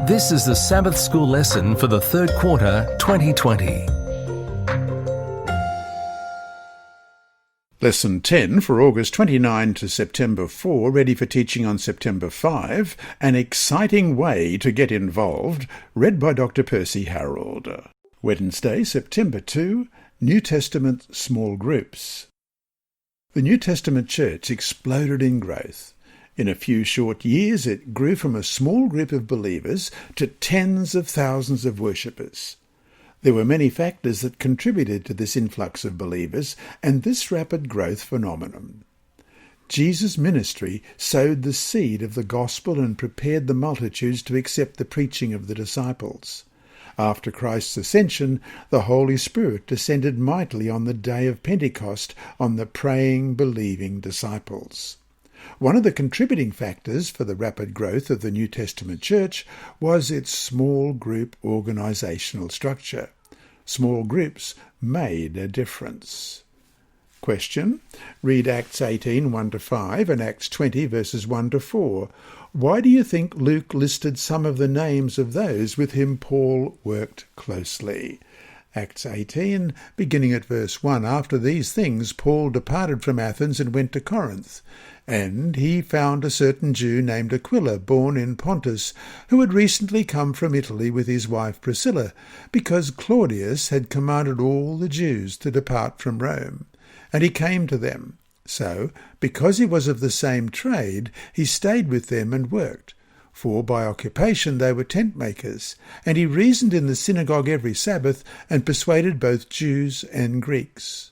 This is the Sabbath School lesson for the third quarter 2020. Lesson 10 for August 29 to September 4, ready for teaching on September 5, An Exciting Way to Get Involved, read by Dr. Percy Harrold. Wednesday, September 2, New Testament Small Groups. The New Testament church exploded in growth. In a few short years, it grew from a small group of believers to tens of thousands of worshippers. There were many factors that contributed to this influx of believers and this rapid growth phenomenon. Jesus' ministry sowed the seed of the gospel and prepared the multitudes to accept the preaching of the disciples. After Christ's ascension, the Holy Spirit descended mightily on the day of Pentecost on the praying, believing disciples. One of the contributing factors for the rapid growth of the New Testament church was its small group organisational structure. Small groups made a difference. Question. Read Acts 18, 1-5 and Acts 20, verses 1-4. Why do you think Luke listed some of the names of those with whom Paul worked closely? Acts 18, beginning at verse 1. After these things, Paul departed from Athens and went to Corinth. And he found a certain Jew named Aquila, born in Pontus, who had recently come from Italy with his wife Priscilla, because Claudius had commanded all the Jews to depart from Rome. And he came to them. So, because he was of the same trade, he stayed with them and worked. For by occupation they were tent makers, and he reasoned in the synagogue every Sabbath, and persuaded both Jews and Greeks.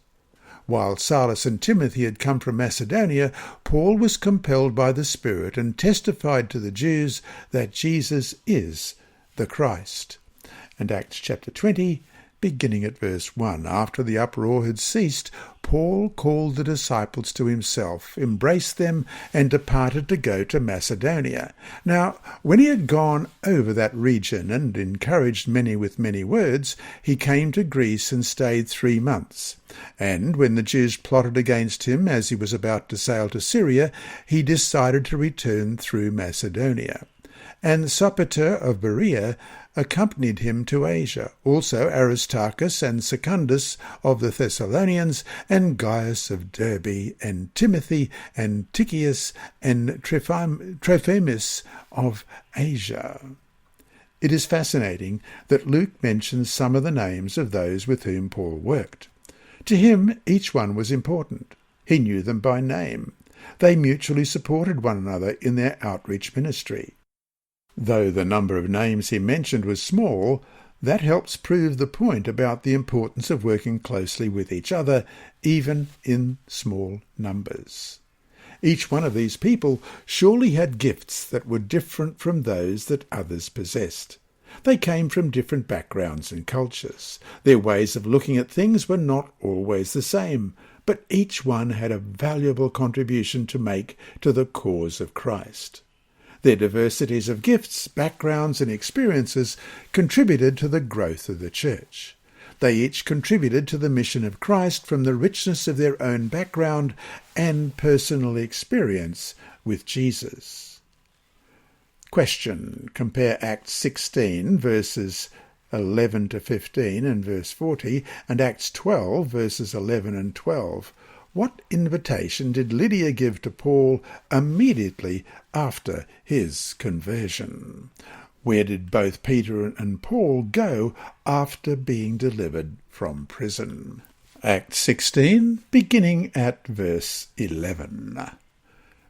While Silas and Timothy had come from Macedonia, Paul was compelled by the Spirit and testified to the Jews that Jesus is the Christ. And Acts chapter 20, beginning at verse 1. After the uproar had ceased, Paul called the disciples to himself, embraced them, and departed to go to Macedonia. Now, when he had gone over that region and encouraged many with many words, he came to Greece and stayed 3 months. And when the Jews plotted against him as he was about to sail to Syria, he decided to return through Macedonia. And Sopater of Berea accompanied him to Asia, also Aristarchus and Secundus of the Thessalonians, and Gaius of Derbe, and Timothy, and Tychicus, and Trophimus of Asia. It is fascinating that Luke mentions some of the names of those with whom Paul worked. To him, each one was important. He knew them by name. They mutually supported one another in their outreach ministry. Though the number of names he mentioned was small, that helps prove the point about the importance of working closely with each other, even in small numbers. Each one of these people surely had gifts that were different from those that others possessed. They came from different backgrounds and cultures. Their ways of looking at things were not always the same, but each one had a valuable contribution to make to the cause of Christ. Their diversities of gifts, backgrounds, and experiences contributed to the growth of the church. They each contributed to the mission of Christ from the richness of their own background and personal experience with Jesus. Question. Compare Acts 16, verses 11 to 15 and verse 40, and Acts 12, verses 11 and 12. What invitation did Lydia give to Paul immediately after his conversion? Where did both Peter and Paul go after being delivered from prison? Acts 16, beginning at verse 11.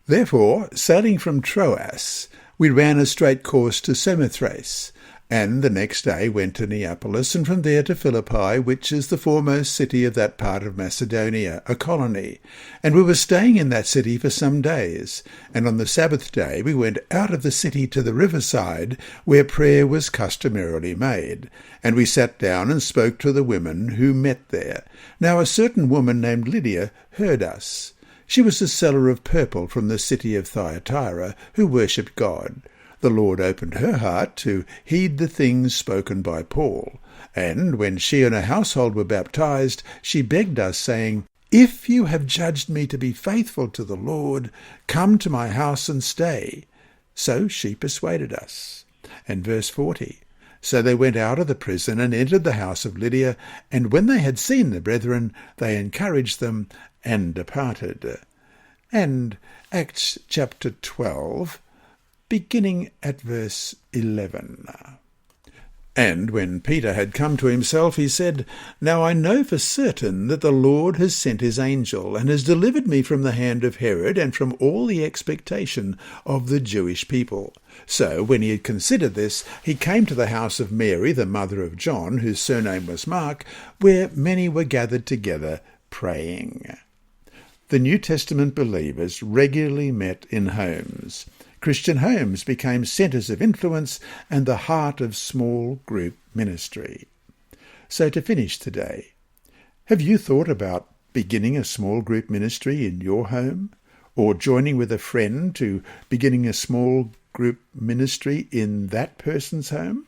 Therefore, sailing from Troas, we ran a straight course to Samothrace, and the next day went to Neapolis, and from there to Philippi, which is the foremost city of that part of Macedonia, a colony. And we were staying in that city for some days. And on the Sabbath day we went out of the city to the riverside, where prayer was customarily made. And we sat down and spoke to the women who met there. Now a certain woman named Lydia heard us. She was a seller of purple from the city of Thyatira, who worshipped God. The Lord opened her heart to heed the things spoken by Paul, and when she and her household were baptized, she begged us, saying, "If you have judged me to be faithful to the Lord, come to my house and stay." So she persuaded us. And verse 40. So they went out of the prison and entered the house of Lydia, and when they had seen the brethren, they encouraged them and departed. And Acts chapter 12, beginning at verse 11. And when Peter had come to himself, he said, Now I know for certain that the Lord has sent his angel, and has delivered me from the hand of Herod, and from all the expectation of the Jewish people. So when he had considered this, he came to the house of Mary, the mother of John, whose surname was Mark, where many were gathered together, praying. The New Testament believers regularly met in homes. Christian homes became centres of influence and the heart of small group ministry. So to finish today, have you thought about beginning a small group ministry in your home, or joining with a friend to beginning a small group ministry in that person's home?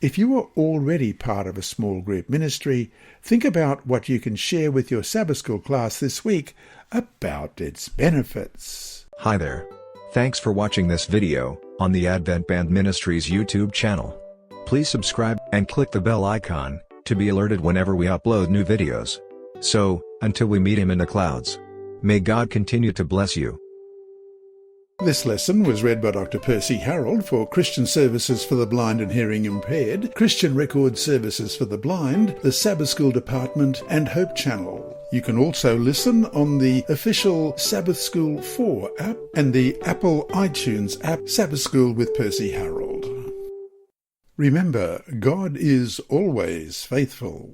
If you are already part of a small group ministry, think about what you can share with your Sabbath School class this week about its benefits. Hi there. Thanks for watching this video on the Advent-band Ministries YouTube channel. Please subscribe and click the bell icon to be alerted whenever we upload new videos. So, until we meet him in the clouds, may God continue to bless you. This lesson was read by Dr. Percy Harrold for Christian Services for the Blind and Hearing Impaired, Christian Record Services for the Blind, the Sabbath School Department, and Hope Channel. You can also listen on the official Sabbath School 4 app and the Apple iTunes app, Sabbath School with Percy Harrold. Remember, God is always faithful.